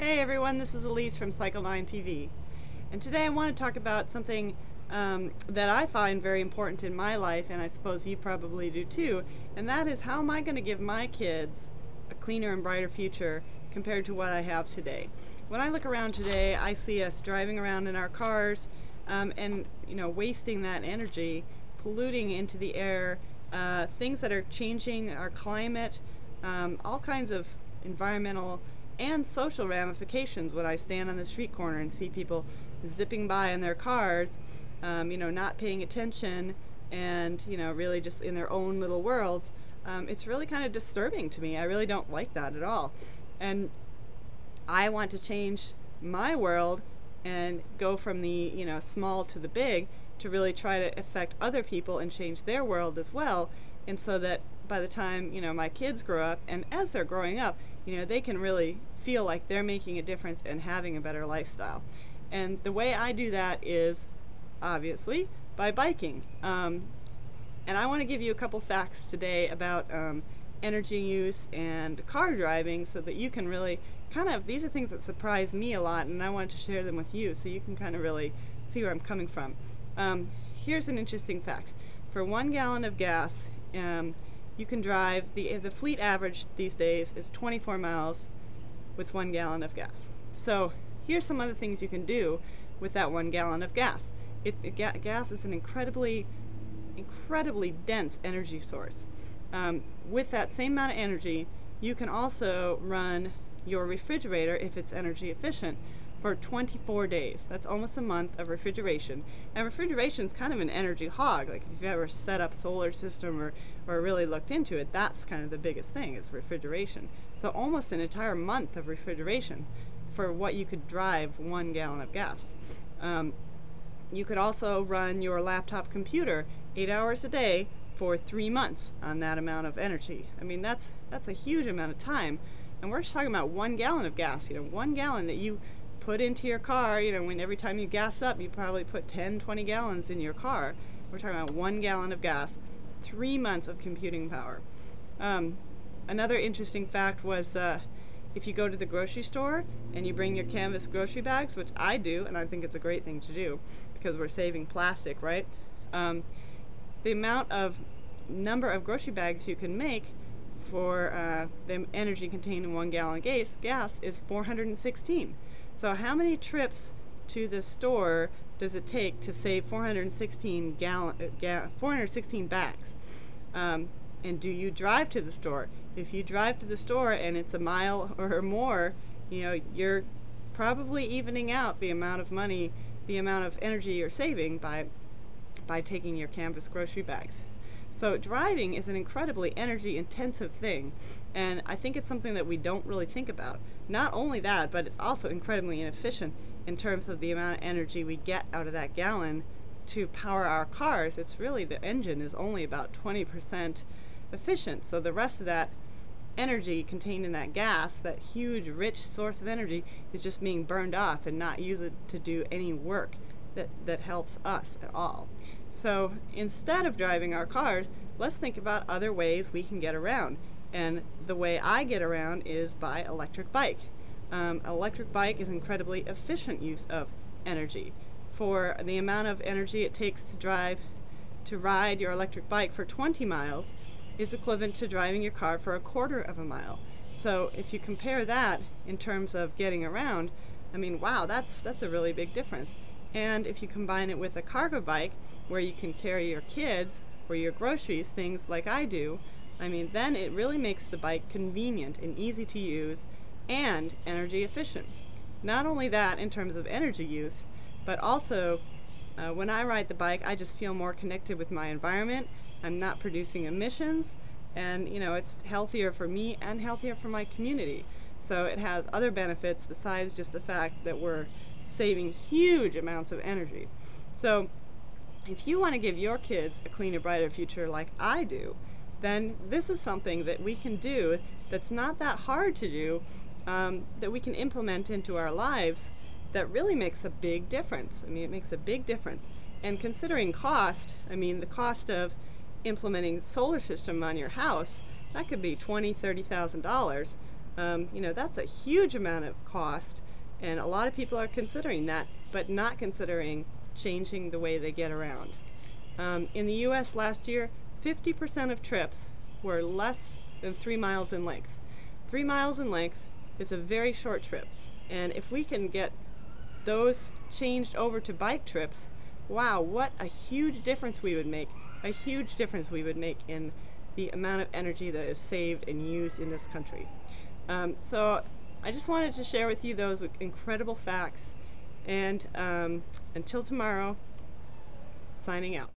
Hey everyone, this is Elise from Cycle9 TV, and today I want to talk about something that I find very important in my life, and I suppose you probably do too, and that is, how am I going to give my kids a cleaner and brighter future compared to what I have today. When I look around today, I see us driving around in our cars and wasting that energy, polluting into the air, things that are changing our climate, all kinds of environmental and social ramifications. When I stand on the street corner and see people zipping by in their cars, not paying attention, and really just in their own little worlds, it's really kind of disturbing to me. I really don't like that at all, and I want to change my world and go from the small to the big, to really try to affect other people and change their world as well. And so that by the time my kids grow up, and as they're growing up, they can really feel like they're making a difference and having a better lifestyle. And the way I do that is obviously by biking. And I want to give you a couple facts today about energy use and car driving, so that you can really these are things that surprise me a lot, and I want to share them with you so you can kind of really see where I'm coming from. Here's an interesting fact. For 1 gallon of gas, you can drive, the fleet average these days is 24 miles with 1 gallon of gas. So here's some other things you can do with that 1 gallon of gas. Gas is an incredibly dense energy source. With that same amount of energy, you can also run your refrigerator, if it's energy efficient, for 24 days. That's almost a month of refrigeration. And refrigeration is kind of an energy hog. Like, if you've ever set up a solar system or really looked into it, that's kind of the biggest thing, is refrigeration. So almost an entire month of refrigeration for what you could drive 1 gallon of gas. You could also run your laptop computer 8 hours a day for 3 months on that amount of energy. I mean, that's a huge amount of time. And we're just talking about 1 gallon of gas. 1 gallon that you put into your car, when every time you gas up, you probably put 10-20 gallons in your car. We're talking about 1 gallon of gas, 3 months of computing power. Another interesting fact was, if you go to the grocery store and you bring your canvas grocery bags, which I do, and I think it's a great thing to do because we're saving plastic, right? The number of grocery bags you can make for the energy contained in 1 gallon gas is 416. So how many trips to the store does it take to save 416 bags? And do you drive to the store? If you drive to the store and it's a mile or more, you're probably evening out the amount of money, the amount of energy you're saving by taking your canvas grocery bags. So driving is an incredibly energy intensive thing, and I think it's something that we don't really think about. Not only that, but it's also incredibly inefficient in terms of the amount of energy we get out of that gallon to power our cars. It's really, the engine is only about 20% efficient, so the rest of that energy contained in that gas, that huge rich source of energy, is just being burned off and not used to do any work that helps us at all. So instead of driving our cars, let's think about other ways we can get around. And the way I get around is by electric bike. Electric bike is incredibly efficient use of energy. For the amount of energy it takes to ride your electric bike for 20 miles is equivalent to driving your car for 1/4 of a mile. So if you compare that in terms of getting around, I mean, wow, that's a really big difference. And if you combine it with a cargo bike, where you can carry your kids or your groceries, things like I do, I mean, then it really makes the bike convenient and easy to use and energy efficient. Not only that in terms of energy use, but also when I ride the bike, I just feel more connected with my environment. I'm not producing emissions, and it's healthier for me and healthier for my community. So it has other benefits besides just the fact that we're saving huge amounts of energy. So if you want to give your kids a cleaner, brighter future like I do, then this is something that we can do that's not that hard to do, that we can implement into our lives, that really makes a big difference. I mean, it makes a big difference. And considering cost, I mean, the cost of implementing solar system on your house, that could be $20,000–$30,000. You know, that's a huge amount of cost, and a lot of people are considering that, but not considering changing the way they get around. In the US last year, 50% of trips were less than 3 miles in length. 3 miles in length is a very short trip, and if we can get those changed over to bike trips, wow, what a huge difference we would make. A huge difference we would make in the amount of energy that is saved and used in this country. So I just wanted to share with you those incredible facts, and until tomorrow, signing out.